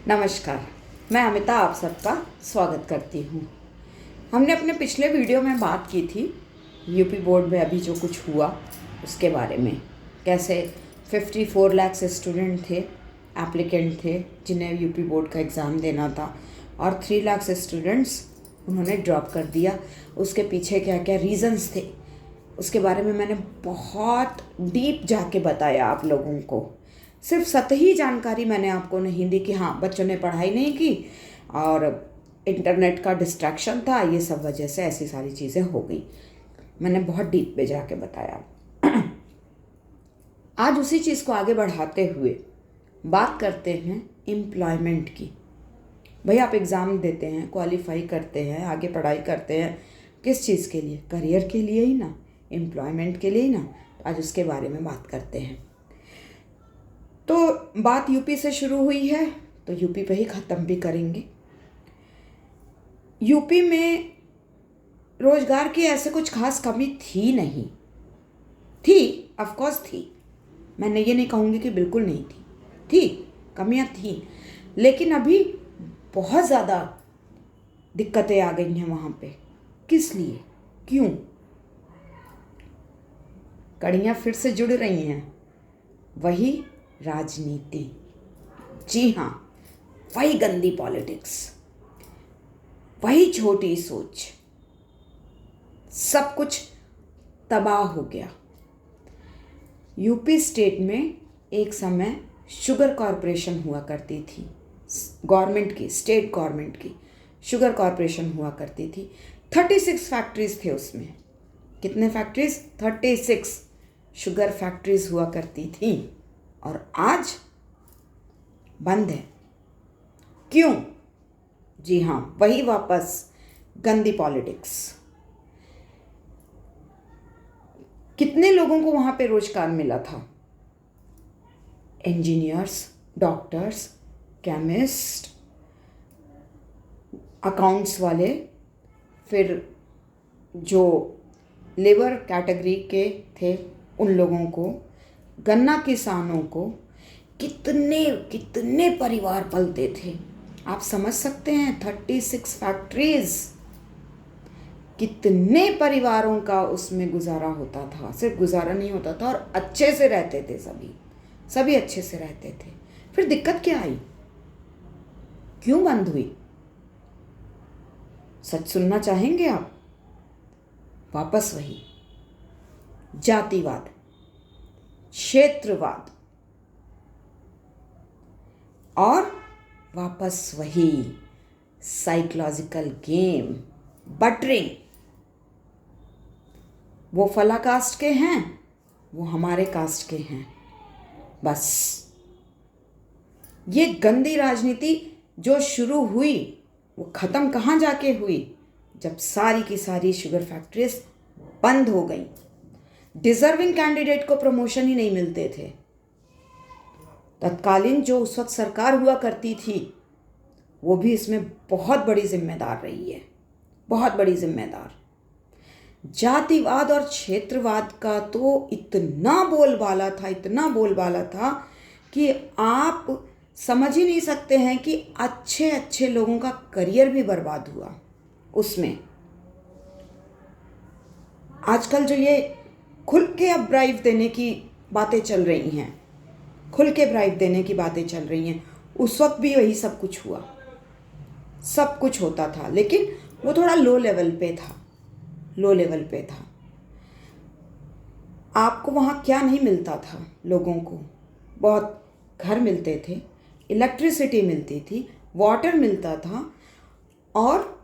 नमस्कार, मैं अमिता आप सबका स्वागत करती हूँ। हमने अपने पिछले वीडियो में बात की थी यूपी बोर्ड में अभी जो कुछ हुआ उसके बारे में। कैसे 54 लाख स्टूडेंट थे, एप्लीकेंट थे जिन्हें यूपी बोर्ड का एग्ज़ाम देना था और 3 लाख स्टूडेंट्स उन्होंने ड्रॉप कर दिया। उसके पीछे क्या क्या रीज़न्स थे उसके बारे में मैंने बहुत डीप जाके बताया आप लोगों को। सिर्फ सतही जानकारी मैंने आपको नहीं दी कि हाँ बच्चों ने पढ़ाई नहीं की और इंटरनेट का डिस्ट्रैक्शन था, ये सब वजह से ऐसी सारी चीज़ें हो गई। मैंने बहुत डीप पे जाके बताया। आज उसी चीज़ को आगे बढ़ाते हुए बात करते हैं एम्प्लॉयमेंट की। भाई आप एग्ज़ाम देते हैं, क्वालिफाई करते हैं, आगे पढ़ाई करते हैं, किस चीज़ के लिए? करियर के लिए ही ना, एम्प्लॉयमेंट के लिए ही ना। आज उसके बारे में बात करते हैं। तो बात यूपी से शुरू हुई है तो यूपी पे ही ख़त्म भी करेंगे। यूपी में रोज़गार की ऐसे कुछ खास कमी थी नहीं, थी ऑफ कोर्स थी, मैंने ये नहीं कहूँगी कि बिल्कुल नहीं थी कमियाँ थी, लेकिन अभी बहुत ज़्यादा दिक्कतें आ गई हैं वहाँ पे। किस लिए, क्यों? कड़ियाँ फिर से जुड़ रही हैं, वही राजनीति। जी हाँ, वही गंदी पॉलिटिक्स, वही छोटी सोच, सब कुछ तबाह हो गया। यूपी स्टेट में एक समय शुगर कॉरपोरेशन हुआ करती थी, गवर्नमेंट की, स्टेट गवर्नमेंट की शुगर कॉरपोरेशन हुआ करती थी। 36 फैक्ट्रीज थे उसमें। कितने फैक्ट्रीज? 36 शुगर फैक्ट्रीज हुआ करती थी और आज बंद है। क्यों? जी हाँ, वही वापस गंदी पॉलिटिक्स। कितने लोगों को वहाँ पे रोजगार मिला था? इंजीनियर्स, डॉक्टर्स, केमिस्ट, अकाउंट्स वाले, फिर जो लेबर कैटेगरी के थे उन लोगों को, गन्ना किसानों को, कितने कितने परिवार पलते थे। आप समझ सकते हैं 36 फैक्ट्रीज, कितने परिवारों का उसमें गुजारा होता था। सिर्फ गुजारा नहीं होता था और अच्छे से रहते थे, सभी अच्छे से रहते थे। फिर दिक्कत क्या आई? क्यों बंद हुई? सच सुनना चाहेंगे आप? वापस वही जातिवाद, क्षेत्रवाद और वापस वही साइकोलॉजिकल गेम, बटरिंग। वो फला कास्ट के हैं, वो हमारे कास्ट के हैं। बस ये गंदी राजनीति जो शुरू हुई वो ख़त्म कहाँ जाके हुई? जब सारी की सारी शुगर फैक्ट्रीज बंद हो गई। डिजर्विंग कैंडिडेट को प्रमोशन ही नहीं मिलते थे। तत्कालीन जो उस वक्त सरकार हुआ करती थी वो भी इसमें बहुत बड़ी जिम्मेदार रही है, बहुत बड़ी जिम्मेदार। जातिवाद और क्षेत्रवाद का तो इतना बोलबाला था, इतना बोलबाला था कि आप समझ ही नहीं सकते हैं कि अच्छे अच्छे लोगों का करियर भी बर्बाद हुआ उसमें। आजकल जो ये खुल के अब ब्राइब देने की बातें चल रही हैं, खुल के ब्राइब देने की बातें चल रही हैं, उस वक्त भी वही सब कुछ हुआ, सब कुछ होता था, लेकिन वो थोड़ा लो लेवल पे था, लो लेवल पे था। आपको वहाँ क्या नहीं मिलता था? लोगों को बहुत घर मिलते थे, इलेक्ट्रिसिटी मिलती थी, वाटर मिलता था और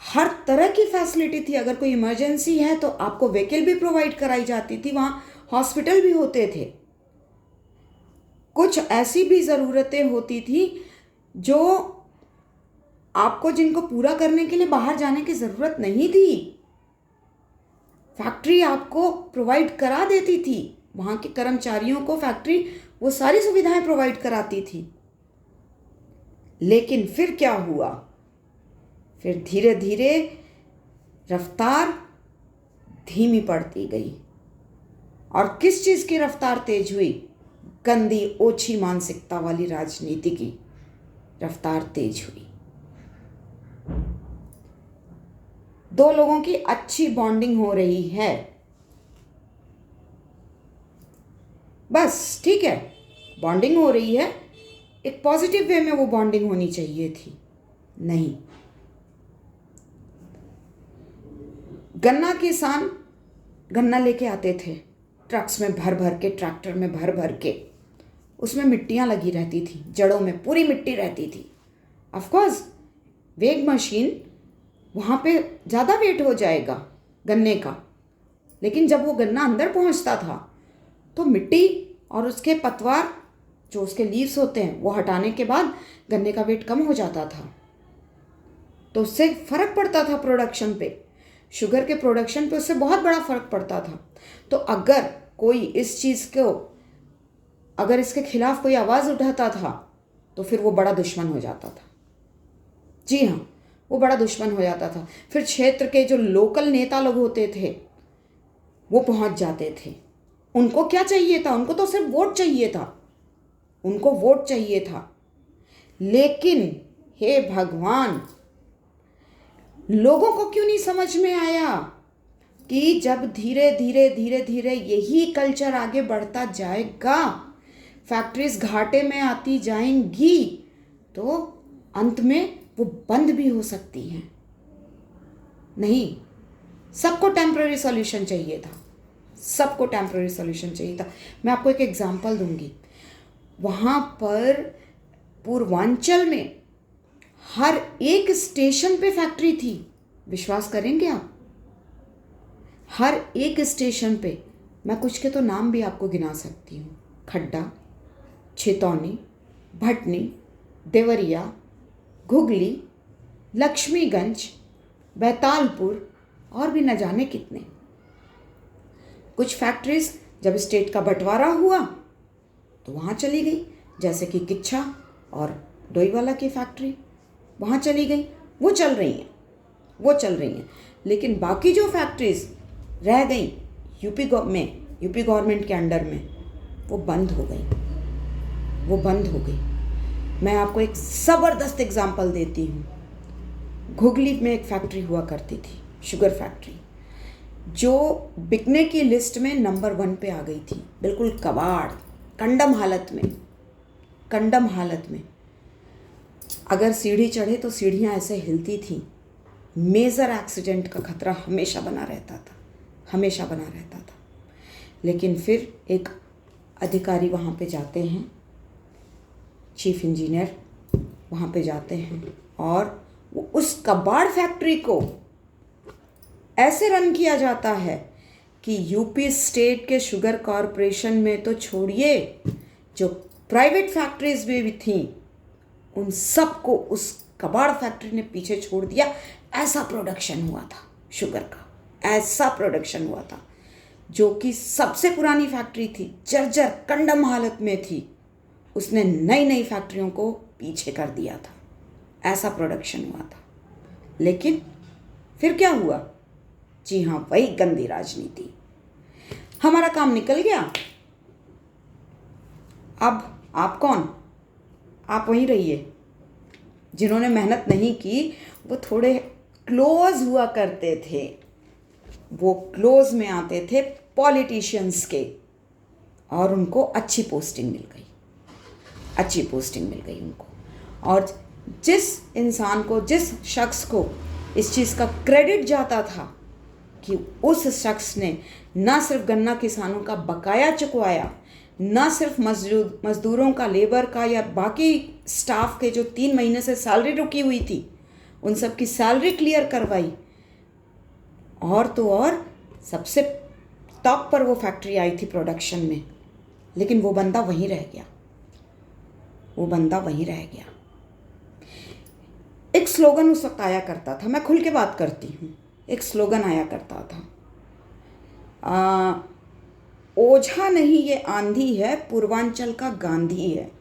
हर तरह की फैसिलिटी थी। अगर कोई इमरजेंसी है तो आपको व्हीकल भी प्रोवाइड कराई जाती थी, वहाँ हॉस्पिटल भी होते थे। कुछ ऐसी भी ज़रूरतें होती थी जो आपको, जिनको पूरा करने के लिए बाहर जाने की ज़रूरत नहीं थी, फैक्ट्री आपको प्रोवाइड करा देती थी। वहाँ के कर्मचारियों को फैक्ट्री वो सारी सुविधाएं प्रोवाइड कराती थी। लेकिन फिर क्या हुआ? फिर धीरे धीरे रफ्तार धीमी पड़ती गई। और किस चीज़ की रफ्तार तेज हुई? गंदी ओछी मानसिकता वाली राजनीति की। रफ्तार तेज हुई। दो लोगों की अच्छी बॉन्डिंग हो रही है, बस ठीक है, बॉन्डिंग हो रही है, एक पॉजिटिव वे में वो बॉन्डिंग होनी चाहिए थी। नहीं, गन्ना किसान गन्ना लेके आते थे ट्रक्स में भर भर के, ट्रैक्टर में भर भर के, उसमें मिट्टियाँ लगी रहती थी, जड़ों में पूरी मिट्टी रहती थी। ऑफकोर्स वेग मशीन वहाँ पे ज़्यादा वेट हो जाएगा गन्ने का, लेकिन जब वो गन्ना अंदर पहुँचता था तो मिट्टी और उसके पतवार जो उसके लीव्स होते हैं वो हटाने के बाद गन्ने का वेट कम हो जाता था। तो उससे फ़र्क पड़ता था प्रोडक्शन पे, शुगर के प्रोडक्शन पे उससे बहुत बड़ा फ़र्क पड़ता था। तो अगर कोई इस चीज़ को, अगर इसके खिलाफ कोई आवाज़ उठाता था तो फिर वो बड़ा दुश्मन हो जाता था। जी हाँ, वो बड़ा दुश्मन हो जाता था। फिर क्षेत्र के जो लोकल नेता लोग होते थे वो पहुंच जाते थे। उनको क्या चाहिए था? उनको तो सिर्फ वोट चाहिए था, उनको वोट चाहिए था। लेकिन हे भगवान, लोगों को क्यों नहीं समझ में आया कि जब धीरे धीरे धीरे धीरे यही कल्चर आगे बढ़ता जाएगा, फैक्ट्रीज घाटे में आती जाएंगी, तो अंत में वो बंद भी हो सकती हैं। नहीं, सबको टेम्पररी सॉल्यूशन चाहिए था, सबको टेम्पररी सॉल्यूशन चाहिए था। मैं आपको एक एग्जांपल दूंगी। वहाँ पर पूर्वांचल में हर एक स्टेशन पे फैक्ट्री थी, विश्वास करेंगे आप? हर एक स्टेशन पे, मैं कुछ के तो नाम भी आपको गिना सकती हूँ, खड्डा, छितौनी, भटनी, देवरिया, घुगली, लक्ष्मीगंज, बैतालपुर और भी न जाने कितने। कुछ फैक्ट्रीज जब स्टेट का बंटवारा हुआ तो वहाँ चली गई, जैसे कि किच्छा और डोईवाला की फैक्ट्री वहाँ चली गई, वो चल रही हैं। लेकिन बाकी जो फैक्ट्रीज रह गई यूपी गवर्नमेंट के अंडर में, वो बंद हो गई। मैं आपको एक ज़बरदस्त एग्जांपल देती हूँ। घुगली में एक फैक्ट्री हुआ करती थी, शुगर फैक्ट्री, जो बिकने की लिस्ट में नंबर 1 पे आ गई थी, बिल्कुल कबाड़, कंडम हालत में। अगर सीढ़ी चढ़े तो सीढ़ियाँ ऐसे हिलती थीं। मेजर एक्सीडेंट का खतरा हमेशा बना रहता था। लेकिन फिर एक अधिकारी वहाँ पे जाते हैं, चीफ इंजीनियर वहाँ पे जाते हैं, और वो उस कबाड़ फैक्ट्री को ऐसे रन किया जाता है कि यूपी स्टेट के शुगर कॉरपोरेशन में तो छोड़िए, जो प्राइवेट फैक्ट्रीज भी थीं उन सबको उस कबाड़ फैक्ट्री ने पीछे छोड़ दिया। ऐसा प्रोडक्शन हुआ था शुगर का, ऐसा प्रोडक्शन हुआ था। जो कि सबसे पुरानी फैक्ट्री थी, जर्जर कंडम हालत में थी, उसने नई फैक्ट्रियों को पीछे कर दिया था। ऐसा प्रोडक्शन हुआ था। लेकिन फिर क्या हुआ? जी हाँ, वही गंदी राजनीति। हमारा काम निकल गया। अब आप कौन? आप वहीं रहिए। जिन्होंने मेहनत नहीं की वो थोड़े क्लोज हुआ करते थे, वो क्लोज में आते थे पॉलिटिशियंस के, और उनको अच्छी पोस्टिंग मिल गई उनको। और जिस इंसान को, जिस शख्स को इस चीज़ का क्रेडिट जाता था कि उस शख्स ने ना सिर्फ गन्ना किसानों का बकाया चुकवाया, ना सिर्फ मजदूरों का, लेबर का या बाकी स्टाफ के जो 3 महीने से सैलरी रुकी हुई थी उन सब की सैलरी क्लियर करवाई, और तो और सबसे टॉप पर वो फैक्ट्री आई थी प्रोडक्शन में। लेकिन वो बंदा वहीं रह गया। एक स्लोगन उस वक्त आया करता था, मैं खुल के बात करती हूँ, एक स्लोगन आया करता था, ओझा नहीं ये आंधी है, पूर्वांचल का गांधी है।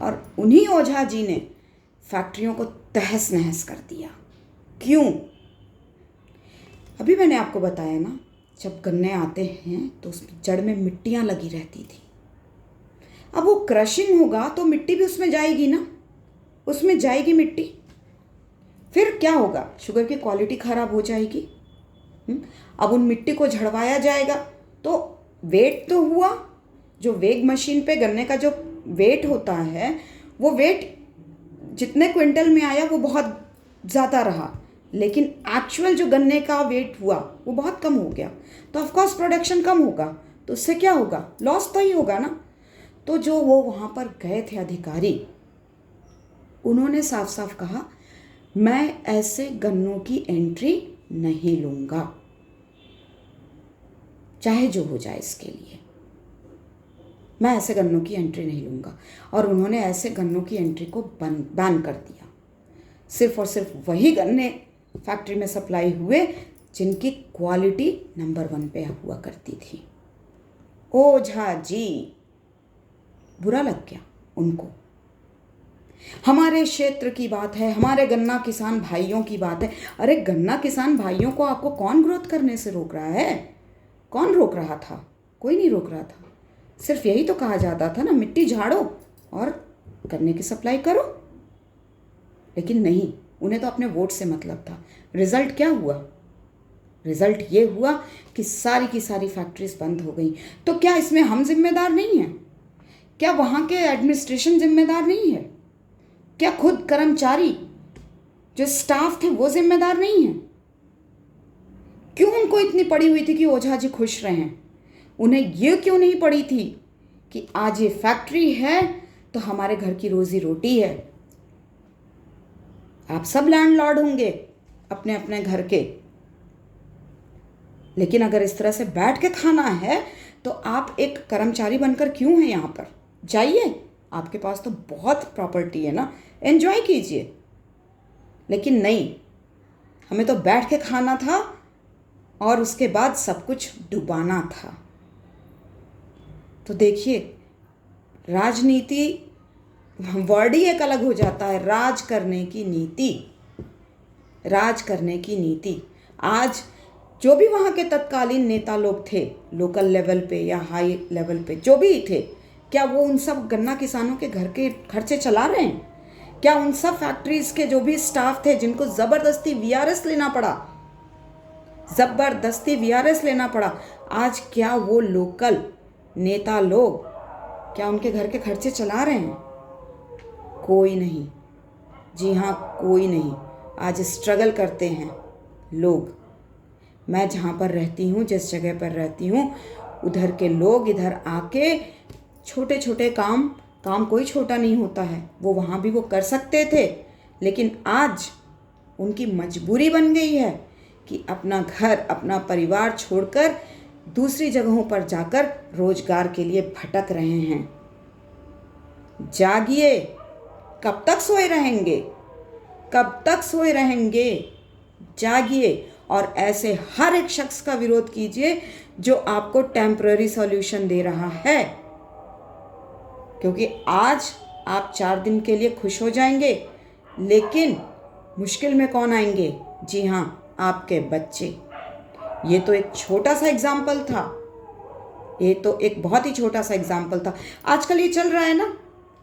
और उन्हीं ओझा जी ने फैक्ट्रियों को तहस नहस कर दिया। क्यों? अभी मैंने आपको बताया ना, जब गन्ने आते हैं तो उसमें जड़ में मिट्टियाँ लगी रहती थी। अब वो क्रशिंग होगा तो मिट्टी भी उसमें जाएगी ना, उसमें जाएगी मिट्टी, फिर क्या होगा, शुगर की क्वालिटी ख़राब हो जाएगी। अब उन मिट्टी को झड़वाया जाएगा तो वेट तो हुआ, जो वेग मशीन पे गन्ने का जो वेट होता है वो वेट जितने क्विंटल में आया वो बहुत ज़्यादा रहा, लेकिन एक्चुअल जो गन्ने का वेट हुआ वो बहुत कम हो गया, तो ऑफकोर्स प्रोडक्शन कम होगा, तो उससे क्या होगा, लॉस तो ही होगा ना। तो जो वो वहाँ पर गए थे अधिकारी, उन्होंने साफ साफ कहा मैं ऐसे गन्नों की एंट्री नहीं लूँगा, चाहे जो हो जाए इसके लिए, मैं ऐसे गन्नों की एंट्री नहीं लूँगा। और उन्होंने ऐसे गन्नों की एंट्री को बैन कर दिया। सिर्फ और सिर्फ वही गन्ने फैक्ट्री में सप्लाई हुए जिनकी क्वालिटी नंबर 1 पे हुआ करती थी। ओझा जी, बुरा लग गया उनको। हमारे क्षेत्र की बात है, हमारे गन्ना किसान भाइयों की बात है। अरे गन्ना किसान भाइयों को आपको कौन ग्रोथ करने से रोक रहा है? कौन रोक रहा था? कोई नहीं रोक रहा था। सिर्फ यही तो कहा जाता था ना, मिट्टी झाड़ो और गन्ने की सप्लाई करो। लेकिन नहीं, उन्हें तो अपने वोट से मतलब था। रिजल्ट क्या हुआ? रिजल्ट ये हुआ कि सारी की सारी फैक्ट्रीज बंद हो गई। तो क्या इसमें हम जिम्मेदार नहीं हैं? क्या वहाँ के एडमिनिस्ट्रेशन जिम्मेदार नहीं है? क्या खुद कर्मचारी जो स्टाफ थे वो जिम्मेदार नहीं है? क्यों उनको इतनी पड़ी हुई थी कि ओझा जी खुश रहें? उन्हें ये क्यों नहीं पड़ी थी कि आज ये फैक्ट्री है तो हमारे घर की रोजी रोटी है? आप सब लैंडलॉर्ड होंगे अपने अपने घर के, लेकिन अगर इस तरह से बैठ के खाना है तो आप एक कर्मचारी बनकर क्यों हैं यहाँ पर? जाइए, आपके पास तो बहुत प्रॉपर्टी है ना, एंजॉय कीजिए। लेकिन नहीं, हमें तो बैठ के खाना था और उसके बाद सब कुछ डुबाना था। तो देखिए, राजनीति वर्ड ही एक अलग हो जाता है। राज करने की नीति, राज करने की नीति। आज जो भी वहाँ के तत्कालीन नेता लोग थे, लोकल लेवल पे या हाई लेवल पे जो भी थे, क्या वो उन सब गन्ना किसानों के घर के खर्चे चला रहे हैं? क्या उन सब फैक्ट्रीज के जो भी स्टाफ थे जिनको ज़बरदस्ती वीआरएस लेना पड़ा, ज़बरदस्ती वीआरएस लेना पड़ा, आज क्या वो लोकल नेता लोग क्या उनके घर के खर्चे चला रहे हैं? कोई नहीं। जी हाँ, कोई नहीं। आज स्ट्रगल करते हैं लोग। मैं जहाँ पर रहती हूँ, जिस जगह पर रहती हूँ, उधर के लोग इधर आके छोटे छोटे काम कोई छोटा नहीं होता है, वो वहाँ भी वो कर सकते थे, लेकिन आज उनकी मजबूरी बन गई है कि अपना घर, अपना परिवार छोड़कर दूसरी जगहों पर जाकर रोजगार के लिए भटक रहे हैं। जागिए, कब तक सोए रहेंगे? कब तक सोए रहेंगे? जागिए और ऐसे हर एक शख्स का विरोध कीजिए जो आपको टेम्पररी सॉल्यूशन दे रहा है, क्योंकि आज आप 4 दिन के लिए खुश हो जाएंगे, लेकिन मुश्किल में कौन आएंगे? जी हाँ, आपके बच्चे। ये तो एक छोटा सा एग्जाम्पल था, ये तो एक बहुत ही छोटा सा एग्जाम्पल था। आजकल ये चल रहा है ना,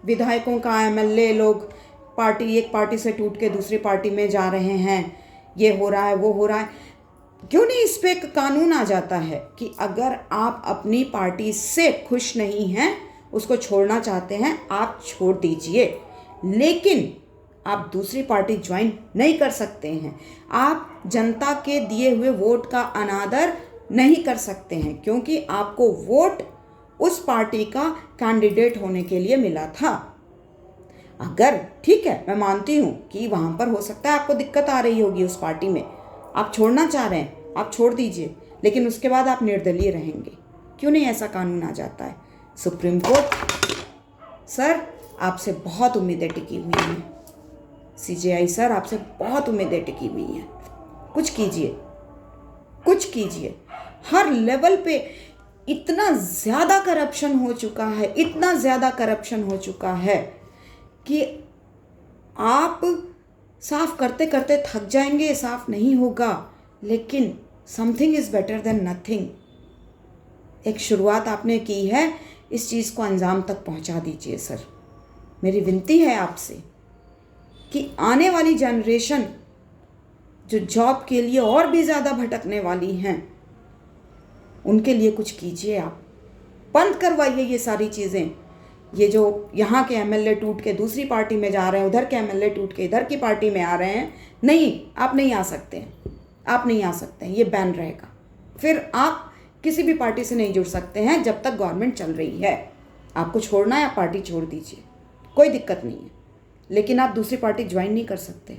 विधायकों का, एमएलए लोग एक पार्टी से टूट के दूसरी पार्टी में जा रहे हैं, ये हो रहा है, वो हो रहा है। क्यों नहीं इस पे एक कानून आ जाता है कि अगर आप अपनी पार्टी से खुश नहीं हैं, उसको छोड़ना चाहते हैं, आप छोड़ दीजिए, लेकिन आप दूसरी पार्टी ज्वाइन नहीं कर सकते हैं। आप जनता के दिए हुए वोट का अनादर नहीं कर सकते हैं, क्योंकि आपको वोट उस पार्टी का कैंडिडेट होने के लिए मिला था। अगर ठीक है, मैं मानती हूँ कि वहाँ पर हो सकता है आपको दिक्कत आ रही होगी उस पार्टी में, आप छोड़ना चाह रहे हैं, आप छोड़ दीजिए, लेकिन उसके बाद आप निर्दलीय रहेंगे। क्यों नहीं ऐसा कानून आ जाता है? सुप्रीम कोर्ट सर, आपसे बहुत उम्मीदें टिकी हुई हैं। सीजेआई सर, आपसे बहुत उम्मीदें टिकी हुई हैं। कुछ कीजिए, कुछ कीजिए। हर लेवल पे इतना ज़्यादा करप्शन हो चुका है, इतना ज़्यादा करप्शन हो चुका है कि आप साफ करते करते थक जाएंगे, साफ नहीं होगा, लेकिन something is better than nothing. एक शुरुआत आपने की है, इस चीज़ को अंजाम तक पहुंचा दीजिए सर। मेरी विनती है आपसे कि आने वाली जनरेशन जो जॉब के लिए और भी ज़्यादा भटकने वाली हैं, उनके लिए कुछ कीजिए। आप बंद करवाइए ये सारी चीज़ें। ये जो यहाँ के एमएलए टूट के दूसरी पार्टी में जा रहे हैं, उधर के एमएलए टूट के इधर की पार्टी में आ रहे हैं, नहीं, आप नहीं आ सकते हैं, आप नहीं आ सकते हैं, ये बैन रहेगा। फिर आप किसी भी पार्टी से नहीं जुड़ सकते हैं जब तक गवर्नमेंट चल रही है। आपको छोड़ना है, आप पार्टी छोड़ दीजिए, कोई दिक्कत नहीं है, लेकिन आप दूसरी पार्टी ज्वाइन नहीं कर सकते,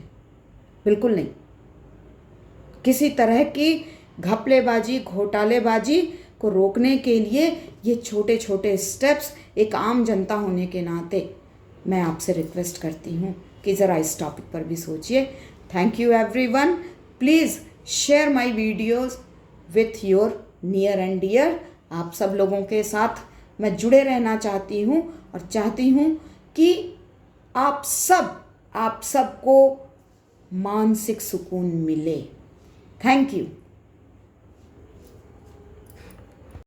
बिल्कुल नहीं। किसी तरह की घपलेबाजी, घोटालेबाजी को रोकने के लिए ये छोटे छोटे स्टेप्स एक आम जनता होने के नाते मैं आपसे रिक्वेस्ट करती हूँ कि ज़रा इस टॉपिक पर भी सोचिए। Thank you everyone. Please share my videos with your near and dear. आप सब लोगों के साथ मैं जुड़े रहना चाहती हूँ और चाहती हूँ कि आप सबको मानसिक सुकून मिले। Thank you.